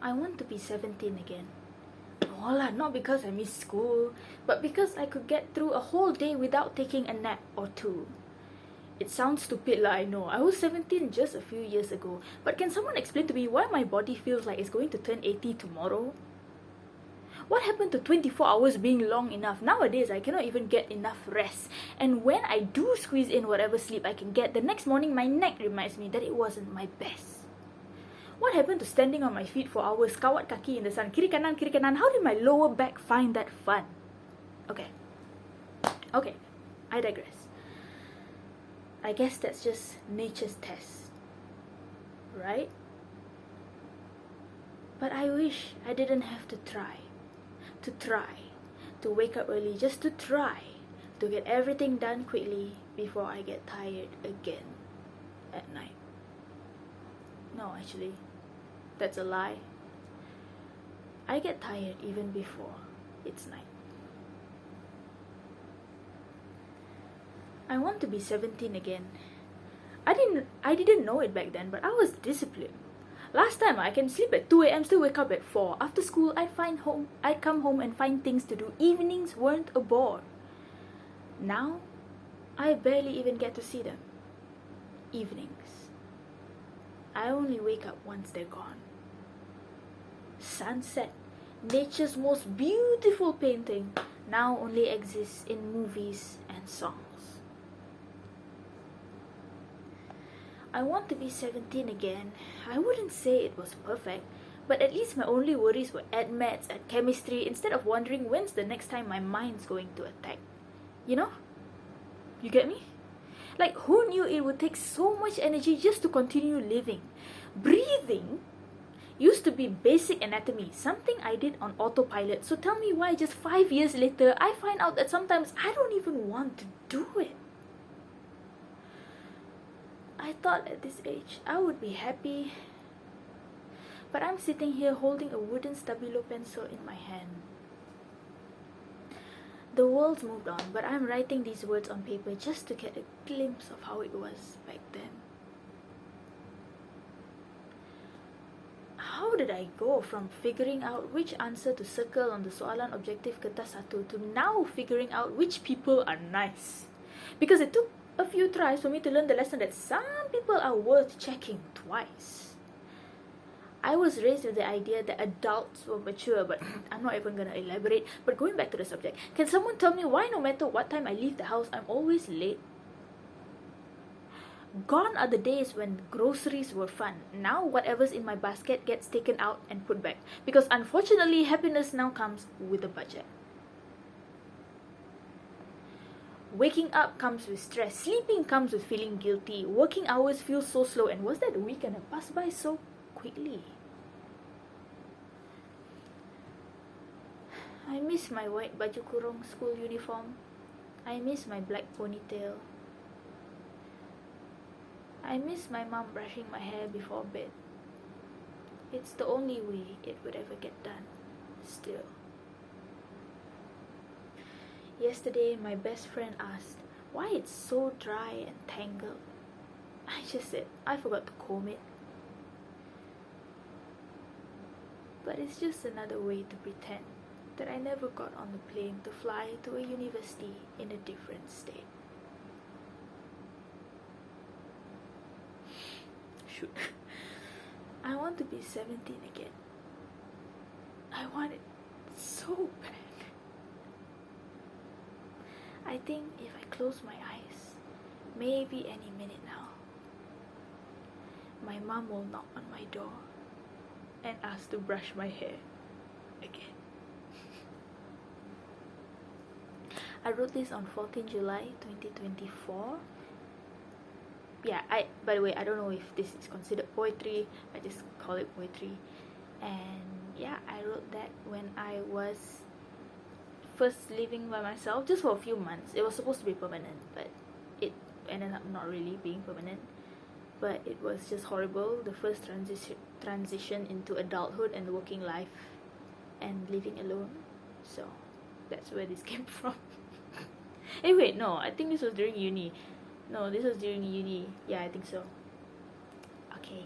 I want to be 17 again. No lah, not because I miss school, but because I could get through a whole day without taking a nap or two. It sounds stupid lah, I know. I was 17 just a few years ago, but can someone explain to me why my body feels like it's going to turn 80 tomorrow? What happened to 24 hours being long enough? Nowadays, I cannot even get enough rest. And when I do squeeze in whatever sleep I can get, the next morning my neck reminds me that it wasn't my best. What happened to standing on my feet for hours, kawat kaki in the sun, kiri kanan, kiri kanan? How did my lower back find that fun? Okay, I digress. I guess that's just nature's test, right? But I wish I didn't have to try to wake up early, just to try to get everything done quickly before I get tired again at night. No, actually, that's a lie. I get tired even before it's night. I want to be 17 again. I didn't know it back then, but I was disciplined. Last time, I can sleep at 2 a.m, still wake up at 4. After school, I'd come home and find things to do. Evenings weren't a bore. Now, I barely even get to see them. Evenings. I only wake up once they're gone. Sunset, nature's most beautiful painting, now only exists in movies and songs. I want to be 17 again. I wouldn't say it was perfect, but at least my only worries were at maths, at chemistry, instead of wondering when's the next time my mind's going to attack. You know? You get me? Like, who knew it would take so much energy just to continue living? Breathing used to be basic anatomy, something I did on autopilot. So tell me why just 5 years later, I find out that sometimes I don't even want to do it. I thought at this age I would be happy, but I'm sitting here holding a wooden Stabilo pencil in my hand. The world's moved on, but I'm writing these words on paper just to get a glimpse of how it was back then. How did I go from figuring out which answer to circle on the soalan objektif kertas 1 to now figuring out which people are nice? Because it took a few tries for me to learn the lesson that some people are worth checking twice. I was raised with the idea that adults were mature, but I'm not even gonna elaborate. But going back to the subject, can someone tell me why no matter what time I leave the house, I'm always late? Gone are the days when groceries were fun. Now whatever's in my basket gets taken out and put back. Because unfortunately, happiness now comes with a budget. Waking up comes with stress, sleeping comes with feeling guilty, working hours feel so slow, and was that weekend that passed by so quickly? I miss my white baju kurung school uniform. I miss my black ponytail. I miss my mom brushing my hair before bed. It's the only way it would ever get done, still. Yesterday, my best friend asked why it's so dry and tangled. I just said I forgot to comb it. But it's just another way to pretend that I never got on the plane to fly to a university in a different state. Shoot. I want to be 17 again. I want it so bad. I think if I close my eyes, maybe any minute now, my mom will knock on my door and ask to brush my hair again. I wrote this on 14 July 2024. Yeah, by the way, I don't know if this is considered poetry. I just call it poetry. And yeah, I wrote that when I was first living by myself, just for a few months. It was supposed to be permanent, but it ended up not really being permanent. But it was just horrible, the first transition into adulthood and working life and living alone. So that's where this came from. Hey wait, no, I think this was during uni. No, this was during uni. Yeah, I think so. Okay.